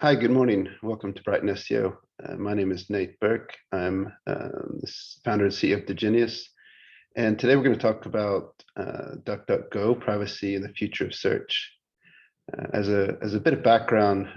Hi, good morning. Welcome to BrightonSEO. My name is Nate Burke. I'm the founder and CEO of Diginius. And today we're going to talk about DuckDuckGo, privacy and the future of search. As a bit of background,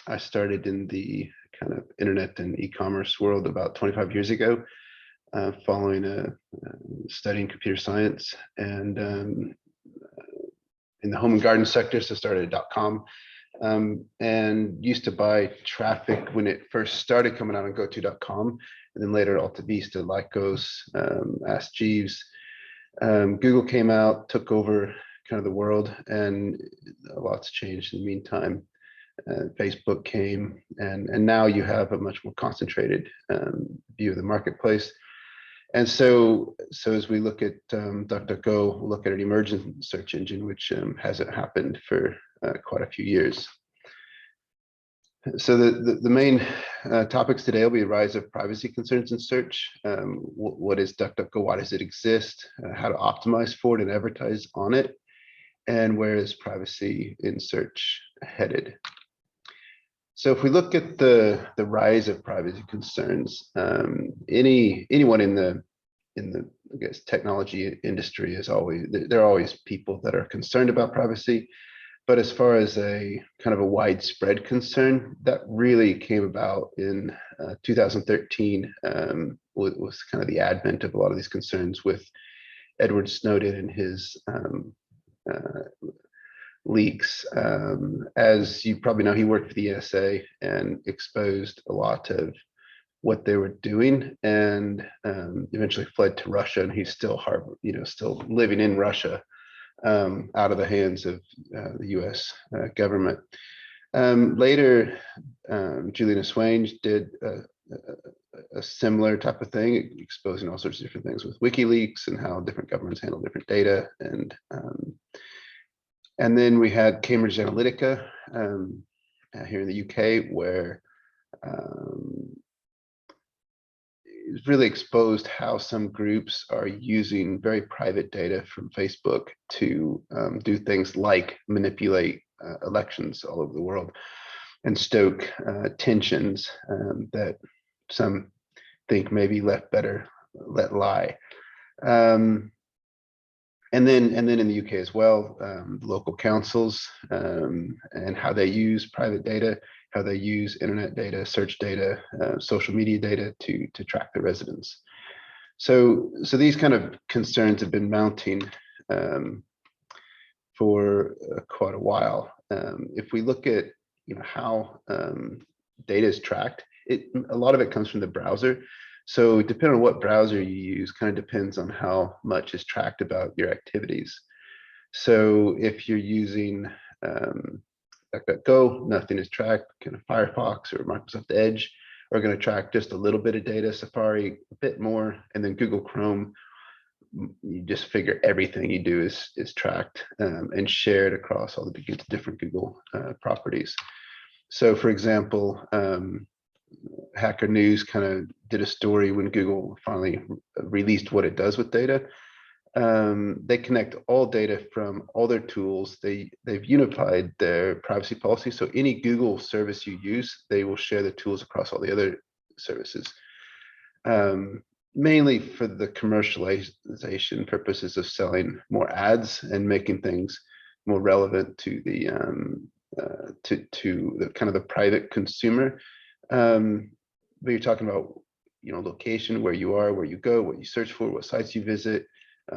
I started in the kind of internet and e-commerce world about 25 years ago, following studying computer science and in the home and garden sector, so started at .com. And used to buy traffic when it first started coming out on GoTo.com, and then later Alta Vista, Lycos, Ask Jeeves. Google came out, took over kind of the world, and a lot's changed in the meantime. Facebook came, and now you have a much more concentrated view of the marketplace. And so as we look at DuckDuckGo, we'll look at an emergent search engine, which hasn't happened for quite a few years. So the main topics today will be the rise of privacy concerns in search. What is DuckDuckGo? Why does it exist? How to optimize for it and advertise on it? And where is privacy in search headed? So if we look at the rise of privacy concerns, anyone in the I guess technology industry is there are always people that are concerned about privacy, but as far as a kind of a widespread concern, that really came about in 2013 was kind of the advent of a lot of these concerns with Edward Snowden and his leaks. As you probably know, he worked for the NSA and exposed a lot of what they were doing, and eventually fled to Russia, and he's still still living in Russia, out of the hands of the U.S. government. Later, Julian Assange did a similar type of thing, exposing all sorts of different things with WikiLeaks and how different governments handle different data. And then we had Cambridge Analytica here in the UK, where it's really exposed how some groups are using very private data from Facebook to do things like manipulate elections all over the world and stoke tensions that some think maybe let lie. And then in the UK as well, local councils and how they use private data, how they use internet data, search data, social media data to track their residents. So these kind of concerns have been mounting for quite a while. If we look at how data is tracked, a lot of it comes from the browser. So depending on what browser you use, kind of depends on how much is tracked about your activities. So if you're using DuckDuckGo, nothing is tracked. Kind of Firefox or Microsoft Edge are going to track just a little bit of data. Safari a bit more, and then Google Chrome, you just figure everything you do is tracked and shared across all the different Google properties. So, for example, Hacker News kind of did a story when Google finally released what it does with data. They connect all data from all their tools. They've unified their privacy policy. So any Google service you use, they will share the tools across all the other services, mainly for the commercialization purposes of selling more ads and making things more relevant to the to the kind of the private consumer. But you're talking about location, where you are, where you go, what you search for, what sites you visit,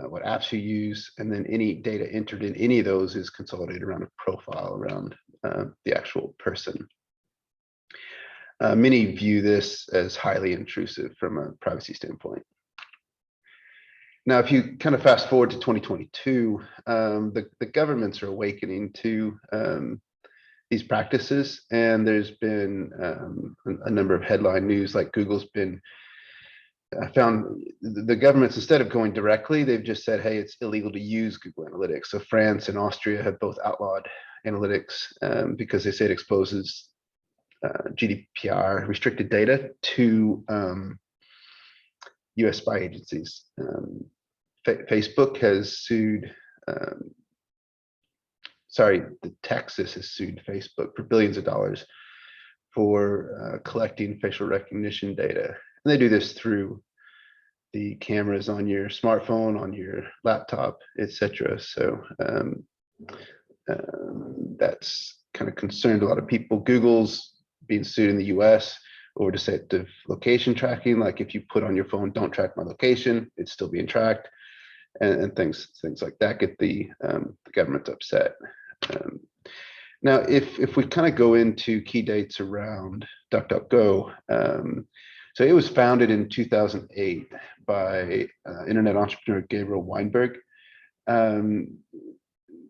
what apps you use, and then any data entered in any of those is consolidated around a profile around the actual person. Many view this as highly intrusive from a privacy standpoint. Now, if you kind of fast forward to 2022, the governments are awakening to these practices, and there's been a number of headline news, like Google's been found, the governments, instead of going directly, they've just said, hey, it's illegal to use Google Analytics. So France and Austria have both outlawed analytics because they say it exposes GDPR restricted data to US spy agencies. Facebook has sued Texas has sued Facebook for billions of dollars for collecting facial recognition data. And they do this through the cameras on your smartphone, on your laptop, etc. So that's kind of concerned a lot of people. Google's being sued in the US over deceptive location tracking. Like if you put on your phone, don't track my location, it's still being tracked. And things like that get the government upset. Now, if we kind of go into key dates around DuckDuckGo, so it was founded in 2008 by internet entrepreneur Gabriel Weinberg,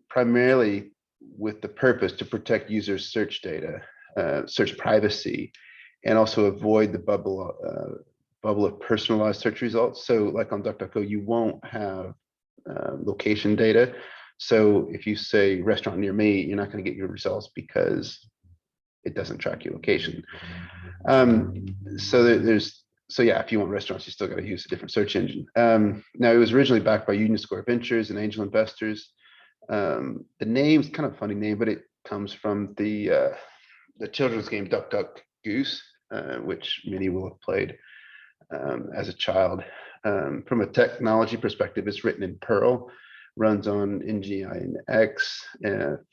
primarily with the purpose to protect users' search data, search privacy, and also avoid the bubble of personalized search results. So like on DuckDuckGo, you won't have location data. So if you say restaurant near me, you're not going to get your results because it doesn't track your location. So yeah, if you want restaurants, you still got to use a different search engine. Now it was originally backed by Union Square Ventures and angel investors. The name's kind of a funny name, but it comes from the children's game Duck Duck Goose, which many will have played as a child. From a technology perspective, it's written in Perl, runs on Nginx,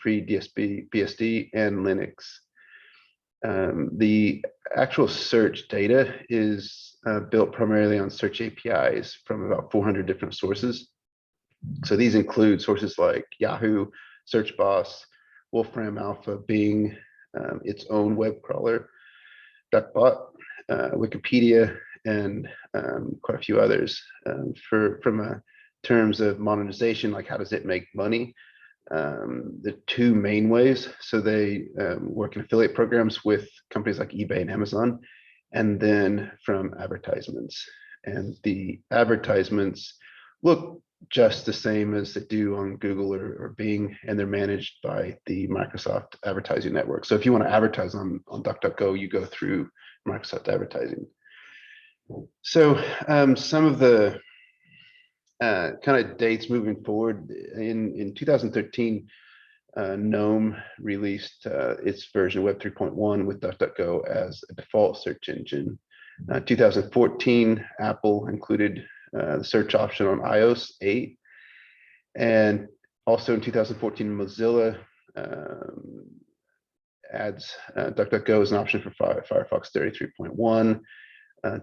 FreeBSD, and Linux. The actual search data is built primarily on search APIs from about 400 different sources. So these include sources like Yahoo, SearchBoss, Wolfram Alpha, Bing, its own web crawler, Duckbot, Wikipedia, and quite a few others. From terms of monetization, like how does it make money? The two main ways. So they work in affiliate programs with companies like eBay and Amazon, and then from advertisements. And the advertisements look just the same as they do on Google or Bing, and they're managed by the Microsoft advertising network. So if you want to advertise on DuckDuckGo, you go through Microsoft advertising. So some of the kind of dates moving forward, in 2013, GNOME released its version Web 3.1 with DuckDuckGo as a default search engine. 2014, Apple included the search option on iOS 8. And also in 2014, Mozilla adds DuckDuckGo as an option for Firefox 33.1.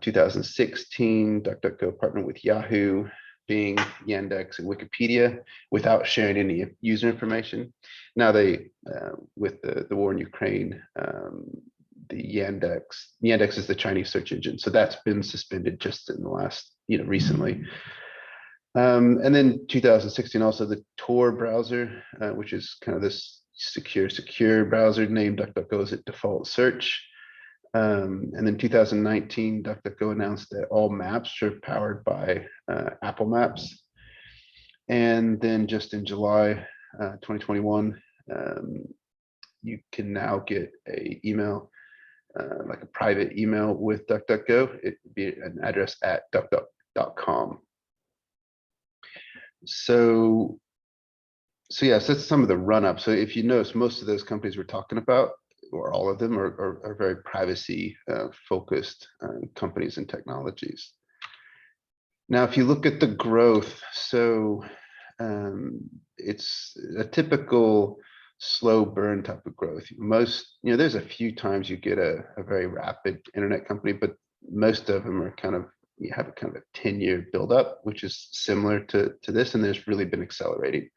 2016, DuckDuckGo partnered with Yahoo, Bing, Yandex, and Wikipedia without sharing any user information. Now they, with the war in Ukraine, the Yandex is the Chinese search engine, so that's been suspended just in the last, recently. And then 2016, also the Tor browser, which is kind of this secure browser named DuckDuckGo as a default search. And then 2019, DuckDuckGo announced that all maps are powered by Apple Maps. And then just in July 2021, you can now get an email, like a private email with DuckDuckGo. It would be an address at duckduck.com. So yes, that's some of the run up. So if you notice, most of those companies we're talking about, or all of them, are very privacy focused companies and technologies. Now, if you look at the growth, so it's a typical slow burn type of growth. Most, there's a few times you get a very rapid internet company, but most of them are you have a kind of a 10-year buildup, which is similar to this, and there's really been accelerating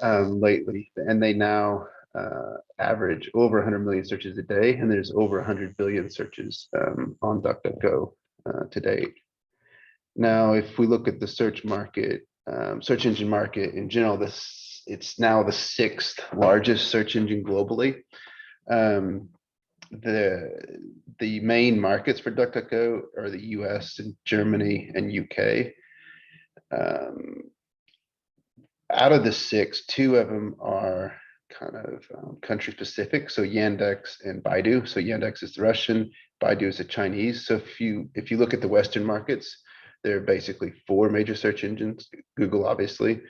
lately. And they now average over 100 million searches a day, and there's over 100 billion searches on DuckDuckGo to date. Now, if we look at the search market, search engine market in general, it's now the 6th largest search engine globally. The main markets for DuckDuckGo are the US and Germany and UK. Out of the 6, 2 of them are kind of country specific. So Yandex and Baidu. So Yandex is the Russian, Baidu is the Chinese. So if you look at the Western markets, there are basically 4 major search engines. Google, obviously,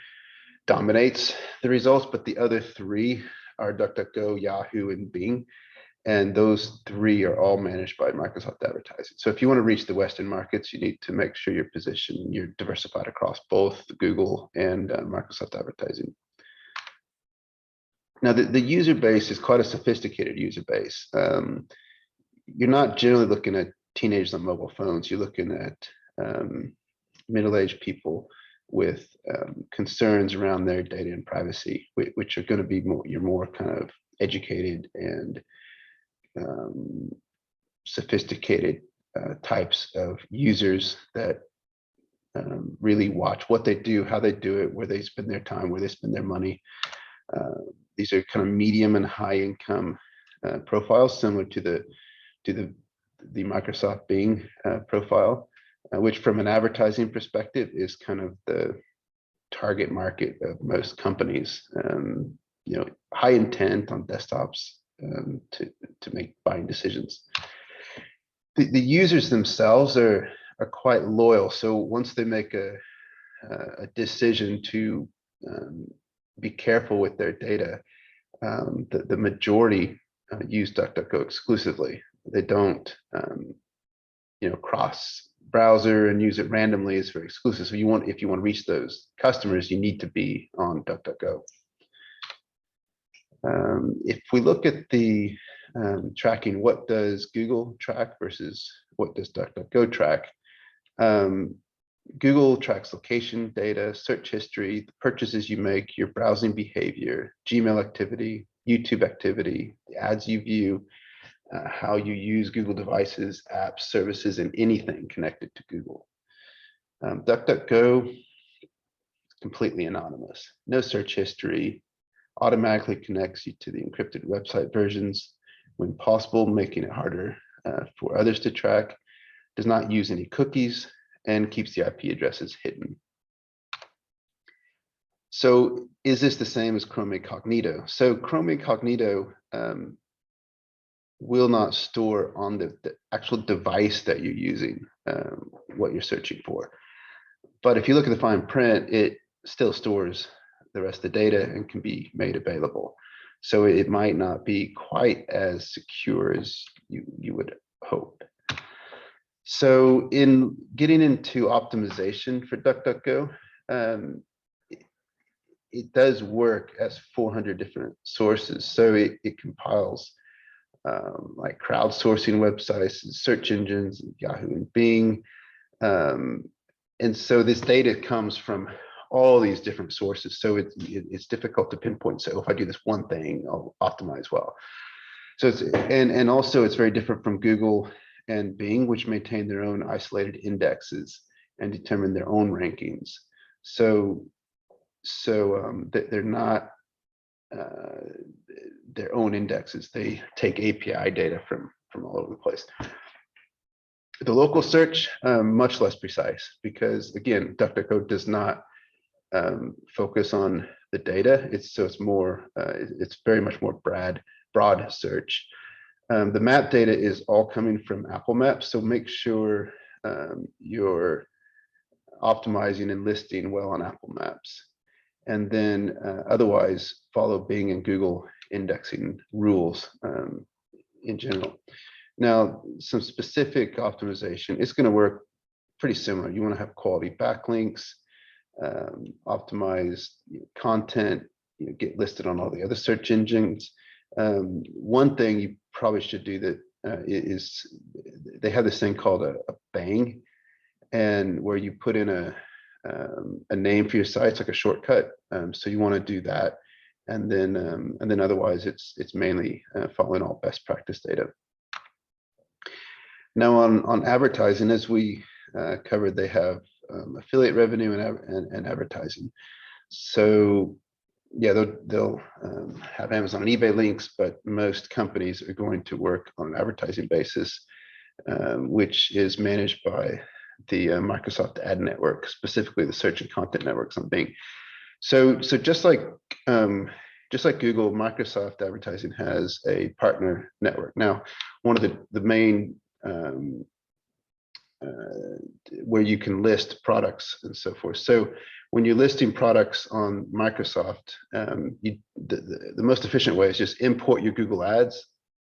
dominates the results, but the other three are DuckDuckGo, Yahoo, and Bing. And those three are all managed by Microsoft Advertising. So if you want to reach the Western markets, you need to make sure your position, you're diversified across both Google and Microsoft Advertising. Now, the user base is quite a sophisticated user base. You're not generally looking at teenagers on mobile phones. You're looking at middle-aged people with concerns around their data and privacy, which are going to be more kind of educated and sophisticated types of users that really watch what they do, how they do it, where they spend their time, where they spend their money. These are kind of medium and high income profiles, similar to the Microsoft Bing profile, which from an advertising perspective is kind of the target market of most companies. You know, high intent on desktops to make buying decisions. The users themselves are quite loyal. So once they make a decision to be careful with their data, the majority use DuckDuckGo exclusively. They don't, you know, cross browser and use it randomly. It's very exclusive. So if you want to reach those customers, you need to be on DuckDuckGo. If we look at the tracking, what does Google track versus what does DuckDuckGo track? Google tracks location data, search history, the purchases you make, your browsing behavior, Gmail activity, YouTube activity, the ads you view, how you use Google devices, apps, services, and anything connected to Google. DuckDuckGo is completely anonymous, no search history, automatically connects you to the encrypted website versions when possible, making it harder for others to track, does not use any cookies, and keeps the IP addresses hidden. So is this the same as Chrome Incognito? So Chrome Incognito will not store on the actual device that you're using what you're searching for. But if you look at the fine print, it still stores the rest of the data and can be made available. So it might not be quite as secure as you would hope. So in getting into optimization for DuckDuckGo, it does work as 400 different sources. So it compiles like crowdsourcing websites, and search engines, Yahoo and Bing. And so this data comes from all these different sources. So it's difficult to pinpoint. So if I do this one thing, I'll optimize well. So and also it's very different from Google and Bing, which maintain their own isolated indexes and determine their own rankings. So they're not their own indexes. They take API data from all over the place. The local search, much less precise, because again, DuckDuckGo does not focus on the data. It's very much more broad search. The map data is all coming from Apple Maps, so make sure you're optimizing and listing well on Apple Maps. And then otherwise follow Bing and Google indexing rules in general. Now, some specific optimization, it's going to work pretty similar. You want to have quality backlinks, optimize content, get listed on all the other search engines. One thing you probably should do that is they have this thing called a bang, and where you put in a name for your site. It's like a shortcut. So you want to do that, and then otherwise it's mainly following all best practice data. Now on advertising, as we covered, they have affiliate revenue and advertising. So yeah, they'll have Amazon and eBay links, but most companies are going to work on an advertising basis, which is managed by the Microsoft Ad Network, specifically the search and content networks on Bing. So just like Google, Microsoft Advertising has a partner network. Now, one of the main where you can list products and so forth. So when you're listing products on Microsoft, the most efficient way is just import your Google Ads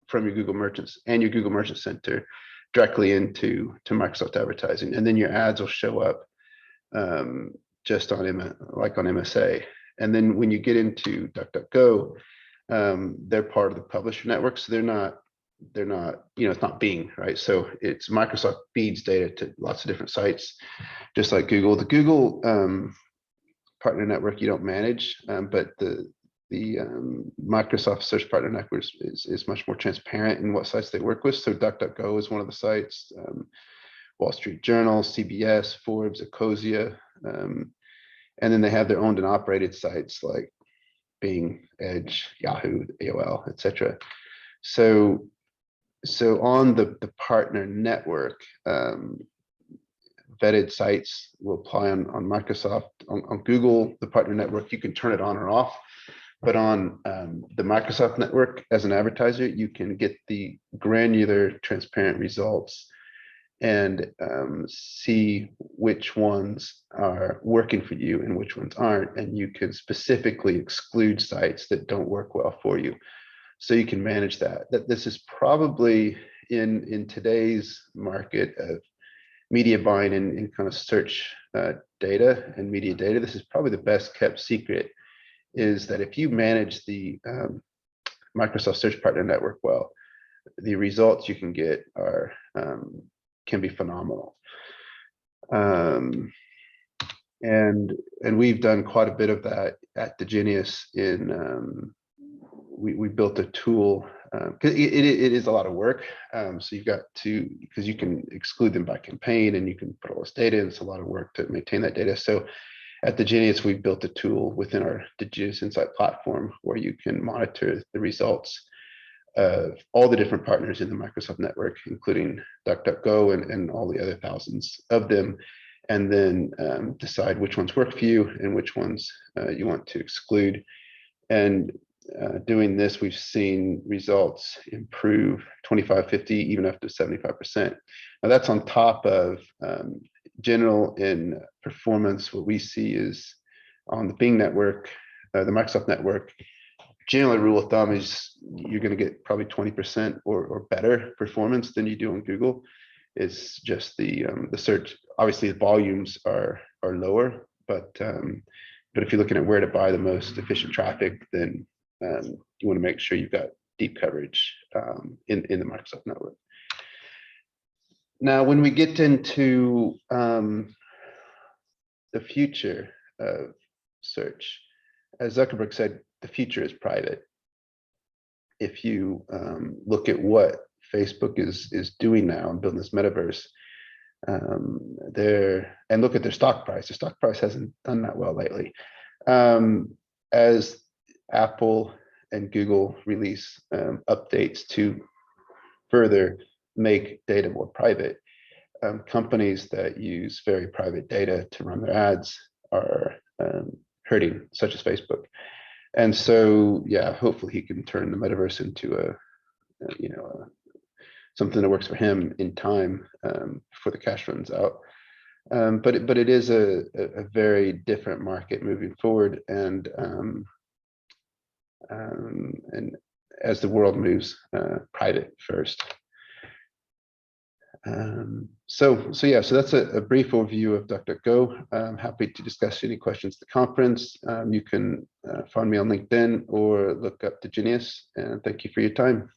from your Google Merchants and your Google Merchant Center directly into Microsoft Advertising, and then your ads will show up just on on MSA. And then when you get into DuckDuckGo, they're part of the publisher network, so they're not, it's not Bing, right? So it's Microsoft feeds data to lots of different sites, just like Google. The Google partner network you don't manage, but the Microsoft Search Partner Network is much more transparent in what sites they work with. So DuckDuckGo is one of the sites, Wall Street Journal, CBS, Forbes, Ecosia, and then they have their owned and operated sites like Bing, Edge, Yahoo, AOL, etc. So on the partner network, vetted sites will apply on Microsoft. On Google, the partner network, you can turn it on or off. But on the Microsoft network, as an advertiser, you can get the granular, transparent results and see which ones are working for you and which ones aren't. And you can specifically exclude sites that don't work well for you. So you can manage that. This is probably in today's market of media buying and kind of search data and media data, this is probably the best kept secret, is that if you manage the Microsoft Search Partner Network well, the results you can get are can be phenomenal. And we've done quite a bit of that at Diginius. We built a tool, because it is a lot of work. So you've got to, because you can exclude them by campaign and you can put all this data in. It's a lot of work to maintain that data. So at Diginius, we've built a tool within our Diginius Insight platform where you can monitor the results of all the different partners in the Microsoft network, including DuckDuckGo and all the other thousands of them, and then decide which ones work for you and which ones you want to exclude. And doing this, we've seen results improve 25, 50, even up to 75%. Now that's on top of general in performance. What we see is on the Bing network, the Microsoft network, generally rule of thumb is you're going to get probably 20% or better performance than you do on Google. It's just the search, obviously the volumes are lower, but if you're looking at where to buy the most efficient traffic, then you want to make sure you've got deep coverage in the Microsoft network. Now, when we get into the future of search, as Zuckerberg said, the future is private. If you look at what Facebook is doing now and building this metaverse, and look at their stock price. The stock price hasn't done that well lately. As Apple and Google release updates to further make data more private, companies that use very private data to run their ads are hurting, such as Facebook. And so, yeah, hopefully he can turn the metaverse into something that works for him in time before the cash runs out. But it is a very different market moving forward, and as the world moves private first. So that's a brief overview of DuckDuckGo. I'm happy to discuss any questions at the conference. You can find me on LinkedIn or look up Diginius, and thank you for your time.